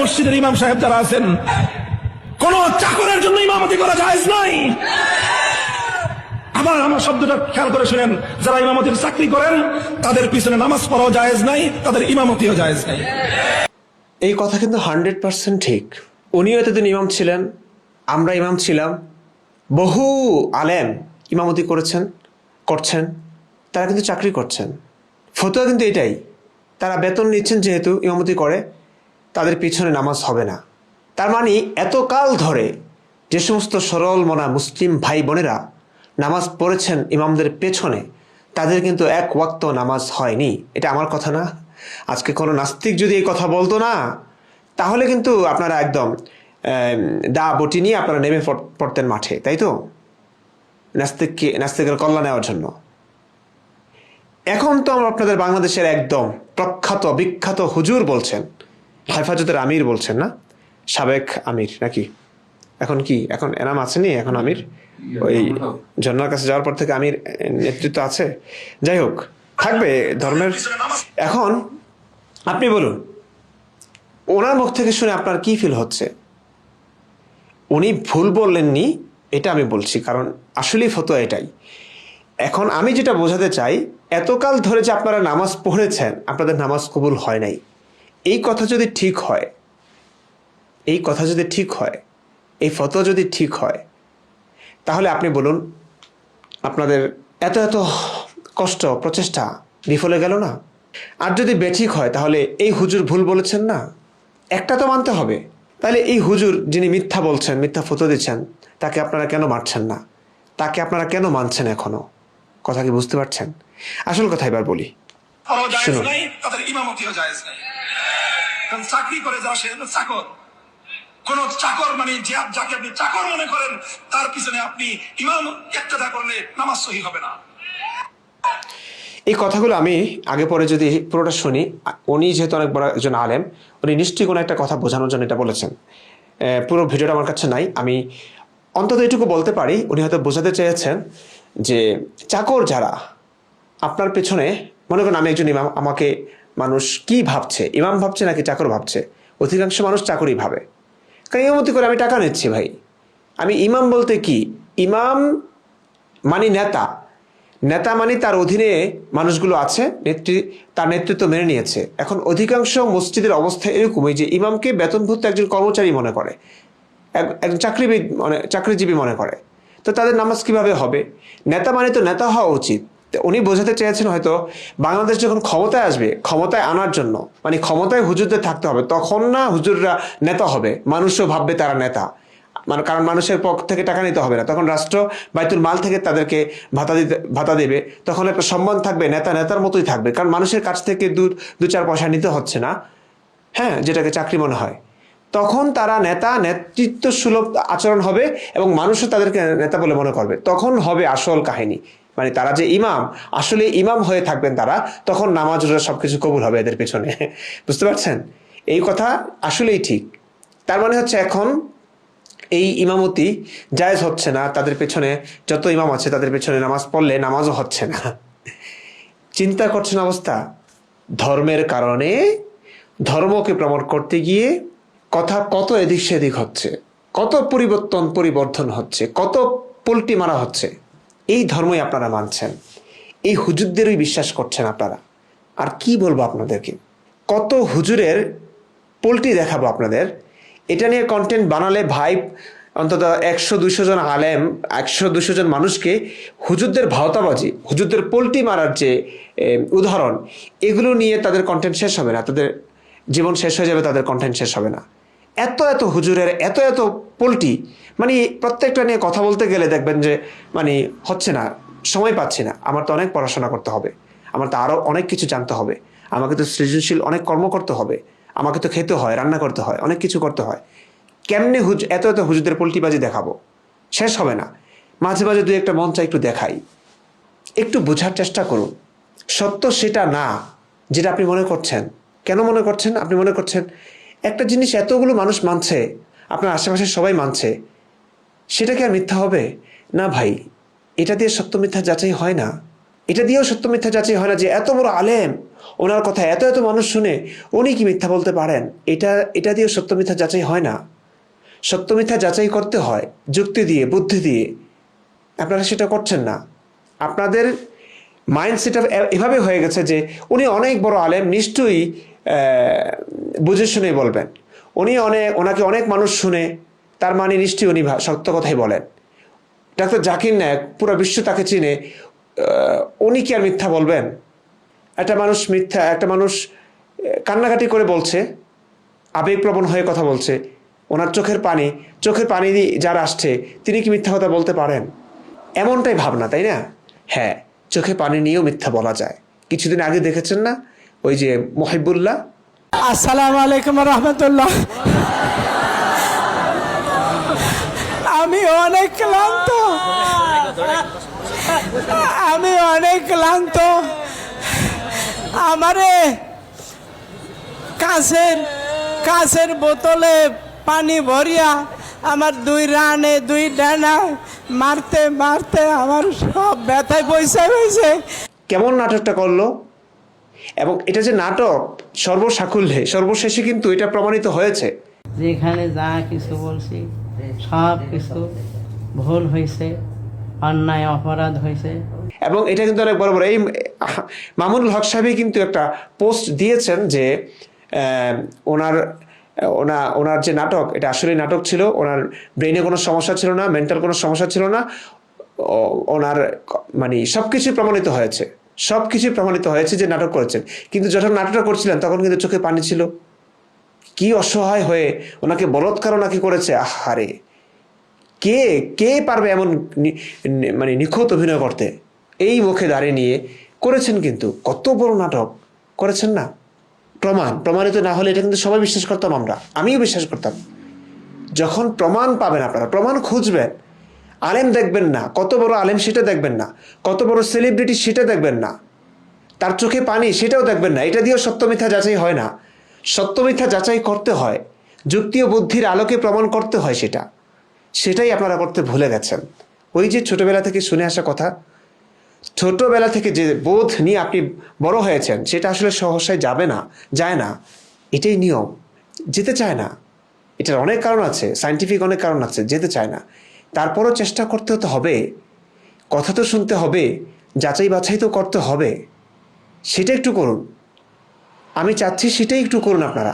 মসজিদের ইমাম সাহেব যারা আছেন, কোন চাকরের জন্য ইমামতি করা জায়েজ নাই। আবার আমার শব্দটা খেয়াল করে শুনেন, যারা ইমামতির চাকরি করেন তাদের পিছনে নামাজ পড়াও জায়েজ নাই, তাদের ইমামতিও জায়েজ নাই। এই কথা কিন্তু 100% ঠিক। উনিও এতদিন ইমাম ছিলেন, আমরা ইমাম ছিলাম, বহু আলেম ইমামতি করছেন, তারা কিন্তু চাকরি করছেন। ফতোয়া কিন্তু এটাই, তারা বেতন নিচ্ছেন যেহেতু ইমামতি করে, তাদের পিছনে নামাজ হবে না। তার মানে এতকাল ধরে যে সমস্ত সরল মনা মুসলিম ভাই বোনেরা নামাজ পড়েছেন ইমামদের পেছনে, তাদের কিন্তু এক ওয়াক্ত নামাজ হয়নি। এটা আমার কথা না। আজকে কোনো নাস্তিক যদি এই কথা বলতো না, তাহলে কিন্তু আপনারা একদম দা বটি নিয়ে আপনারা নেমে পড়তেন মাঠে, তাই তো, নাস্তিকের কল্যাণ নেওয়ার জন্য। এখন তো আমরা আপনাদের বাংলাদেশের একদম প্রখ্যাত বিখ্যাত হুজুর বলছেন, হেফাজতের আমির বলছেন না, সাবেক আমির নাকি, এখন এনাম আসেনি, এখন আমির, ওই ঝর্ণার কাছে যাওয়ার পর থেকে আমির নেতৃত্ব আছে, যাই হোক, থাকবে ধর্মের। এখন আপনি বলুন, ওনার মুখ থেকে শুনে আপনার কি ফিল হচ্ছে? উনি ভুল বললেননি এটা আমি বলছি, কারণ আসলেই ফতোয়া এটাই। এখন আমি যেটা বোঝাতে চাই, এতকাল ধরে যে আপনারা নামাজ পড়েছেন, আপনাদের নামাজ কবুল হয় নাই, এই কথা যদি ঠিক হয়, এই ফতোয়া যদি ঠিক হয়, তাহলে আপনি বলুন আপনাদের এত এত কষ্ট প্রচেষ্টা বিফলে গেল না? আর যদি বেঠিক হয়, তাহলে এই হুজুর ভুল বলেছেন না, একটা তো মানতে হবে। তাহলে এই হুজুর যিনি মিথ্যা বলছেন, মিথ্যা ফতোয়া দিচ্ছেন, তাকে আপনারা কেন মারছেন না? তাকে আপনারা কেন মানছেন এখনো? কথা কি বুঝতে পারছেন? আসল কথা এবার বলি, শুনুন। তাদের ইমামতিও জায়েজ নাই। কারণ চাকরি করে যারা, সে চাকর। কোন চাকর মানে যাকে আপনি চাকর মনে করেন, তার পিছনে আপনি ইমাম ইক্তেদা করলে নামাজ সহি হবে না। এই কথাগুলো আমি আগে পরে যদি পুরোটা শুনি, উনি যেহেতু অনেক বড় একজন আলেম, উনি নিশ্চয়ই কোনো একটা কথা বোঝানোর জন্য এটা বলেছেন। পুরো ভিডিওটা আমার কাছে নাই, আমি অন্তত এটুকু বলতে পারি, উনি হয়তো বোঝাতে চেয়েছেন যে চাকর যারা আপনার পেছনে, মনে করেন আমি একজন ইমাম, আমাকে মানুষ কি ভাবছে, ইমাম ভাবছে নাকি চাকর ভাবছে? অধিকাংশ মানুষ চাকরই ভাবে, কারণ ইমামতি করে আমি টাকা নিচ্ছি ভাই। আমি ইমাম বলতে কি, ইমাম মানে নেতা মানে তার অধীনে মানুষগুলো আছে, তার নেতৃত্ব মেনে নিয়েছে। এখন অধিকাংশ মসজিদের অবস্থা এরকমই যে ইমামকে বেতনভুক্ত একজন কর্মচারী মনে করে, একজন চাকরিজীবী মনে করে। তো তাদের নামাজ কিভাবে হবে? নেতা মানে তো নেতা হওয়া উচিত। উনি বোঝাতে চেয়েছেন হয়তো বাংলাদেশ যখন ক্ষমতায় আসবে, ক্ষমতায় আনার জন্য মানে ক্ষমতায় হুজুরদের থাকতে হবে, তখন না হুজুররা নেতা হবে, মানুষও ভাববে তারা নেতা, মানে কারণ মানুষের পক্ষ থেকে টাকা নিতে হবে না, তখন রাষ্ট্র বাইতুল মাল থেকে তাদেরকে ভাতা দেবে, তখন একটা সম্মান থাকবে, নেতার মতোই থাকবে, কারণ মানুষের কাছ থেকে দু চার পয়সা নিতে হচ্ছে না, হ্যাঁ, যেটাকে চাকরি মনে হয়। তখন তারা নেতৃত্ব সুলভ আচরণ হবে এবং মানুষও তাদেরকে নেতা বলে মনে করবে। তখন হবে আসল কাহিনী, মানে তারা যে ইমাম, আসলে ইমাম হয়ে থাকবেন তারা, তখন নামাজ রোজা সবকিছু কবুল হবে এদের পেছনে। বুঝতে পারছেন? এই কথা আসলেই ঠিক। তার মানে হচ্ছে এখন এই ইমামতি জায়েজ হচ্ছে না, তাদের পেছনে যত ইমাম আছে তাদের পেছনে নামাজ পড়লে নামাজও হচ্ছে না। চিন্তা করছেন অবস্থা? ধর্মের কারণে ধর্মকে প্রমোট করতে গিয়ে কথা কত এদিক সেদিক হচ্ছে, কত পরিবর্তন হচ্ছে, কত পল্টি মারা হচ্ছে। এই ধর্মই আপনারা মানছেন, এই হুজুরদেরই বিশ্বাস করছেন আপনারা। আর কি বলবো আপনাদেরকে, কত হুজুরের পল্টি দেখাবো আপনাদের। এটা নিয়ে কন্টেন্ট বানালে ভাই অন্তত 100-200 জন আলেম, 100-200 জন মানুষকে হুজুরদের ভাওতাবাজি, হুজুরদের পল্টি মারার যে উদাহরণ, এগুলো নিয়ে তাদের কন্টেন্ট শেষ হবে না, তাদের জীবন শেষ হয়ে যাবে, তাদের কন্টেন্ট শেষ হবে না। এত হুজুরের এত পল্টি, মানে প্রত্যেকটা নিয়ে কথা বলতে গেলে দেখবেন যে মানে হচ্ছে না, সময় পাচ্ছি না। আমার তো অনেক পড়াশোনা করতে হবে, আমার তো আরও অনেক কিছু জানতে হবে, আমাকে তো সৃজনশীল অনেক কর্ম করতে হবে, আমাকে তো খেতে হয়, রান্না করতে হয়, অনেক কিছু করতে হয়। কেমনে এত হুজুরদের পল্টিবাজি দেখাবো? শেষ হবে না। মাঝে মাঝে দুই একটা মন চাই একটু দেখাই, একটু বোঝার চেষ্টা করুন। সত্য সেটা না যেটা আপনি মনে করছেন। কেন মনে করছেন? আপনি মনে করছেন একটা জিনিস এতগুলো মানুষ মানছে, আপনার আশেপাশে সবাই মানছে, সেটা কি আর মিথ্যা হবে? না ভাই, এটা দিয়ে সত্য মিথ্যা যাচাই হয় না। এটা দিয়েও সত্য মিথ্যা যাচাই হয় না যে এত বড় আলেম ওনার কথা এত এত মানুষ শুনে উনি কি মিথ্যা বলতে পারেন? এটা দিয়ে সত্য মিথ্যা যাচাই হয় না। সত্য মিথ্যা যাচাই করতে হয় যুক্তি দিয়ে, বুদ্ধি দিয়ে। আপনারা সেটা করছেন না। আপনাদের মাইন্ডসেট এভাবে হয়ে গেছে যে উনি অনেক বড় আলেম, নিশ্চয়ই বুঝে শুনেই বলবেন। ওনাকে অনেক মানুষ শুনে, তার মানে নিশ্চয়ই উনি সত্য কথাই বলেন। ডাক্তার জাকির নায়েক, পুরো বিশ্ব তাকে চিনে, উনি কি আর মিথ্যা বলবেন? একটা মানুষ কান্নাকাটি করে বলছে, আবেগপ্রবণ হয়ে কথা বলছে, ওনার চোখের পানি যার আসছে, তিনি কি মিথ্যা কথা বলতে পারেন? এমনটাই ভাবনা, তাই না? হ্যাঁ, চোখে পানি নিয়েও মিথ্যা বলা যায়। কিছুদিন আগে দেখেছেন না, ওই যে মহিবুল্লাহ। আসসালামু আলাইকুম রহমতুল্লাহ। আমি অনেক ক্লান্ত। আমারে কাঁচের বোতলে পানি ভরিয়া আমার 2 রানে 2 ডানা মারতে মারতে আমার সব ব্যথায় বইছে। কেমন নাটকটা করলো! এবং এটা যে নাটক সর্বসাকুল্যে, সর্বশেষে কিন্তু এটা প্রমাণিত হয়েছে। যেখানে যা কিছু বলছি সব কিছু ভুল হয়েছে, অন্যায় অপরাধ হয়েছে। এবং এটা কিন্তু অনেক বড় বড়, এই মামুনুল হক সাহেবই কিন্তু একটা পোস্ট দিয়েছেন যে ওনার যে নাটক, এটা আসলে নাটক ছিল। ওনার ব্রেনে কোনো সমস্যা ছিল না, মেন্টাল কোনো সমস্যা ছিল না। ওনার মানে সবকিছু প্রমাণিত হয়েছে যে নাটক করেছেন। কিন্তু যখন নাটকটা করছিলেন তখন কিন্তু চোখে পানি ছিল। কি অসহায় হয়ে ওনাকে বলৎকার নাকি করেছে! আহারে, কে পারবে এমন মানে নিখুঁত অভিনয় করতে? এই মুখে দাঁড়িয়ে নিয়ে করেছেন, কিন্তু কত বড় নাটক করেছেন না? প্রমাণিত না হলে এটা কিন্তু সবাই বিশ্বাস করতাম, আমিও বিশ্বাস করতাম। যখন প্রমাণ পাবেন, আপনারা প্রমাণ খুঁজবেন। আলেম দেখবেন না, কত বড় আলেম সেটা দেখবেন না, কত বড় সেলিব্রিটি সেটা দেখবেন না, তার চোখে পানি সেটাও দেখবেন না। এটা দিয়েও সত্য মিথ্যা যাচাই হয় না। সত্য মিথ্যা যাচাই করতে হয়, যুক্তি ও বুদ্ধির আলোকে প্রমাণ করতে হয়। সেটাই আপনারা করতে ভুলে গেছেন। ওই যে ছোটবেলা থেকে শুনে আসা কথা, ছোটবেলা থেকে যে বোধ নিয়ে আপনি বড় হয়েছেন, সেটা আসলে সহসায় যায় না। এটাই নিয়ম, যেতে চায় না। এটার অনেক কারণ আছে, সায়েন্টিফিক অনেক কারণ আছে, যেতে চায় না। তারপরও চেষ্টা করতে হবে, কথা তো শুনতে হবে, যাচাই বাছাই তো করতে হবে। সেটা একটু করুন, আমি চাচ্ছি সেটাই একটু করুন আপনারা।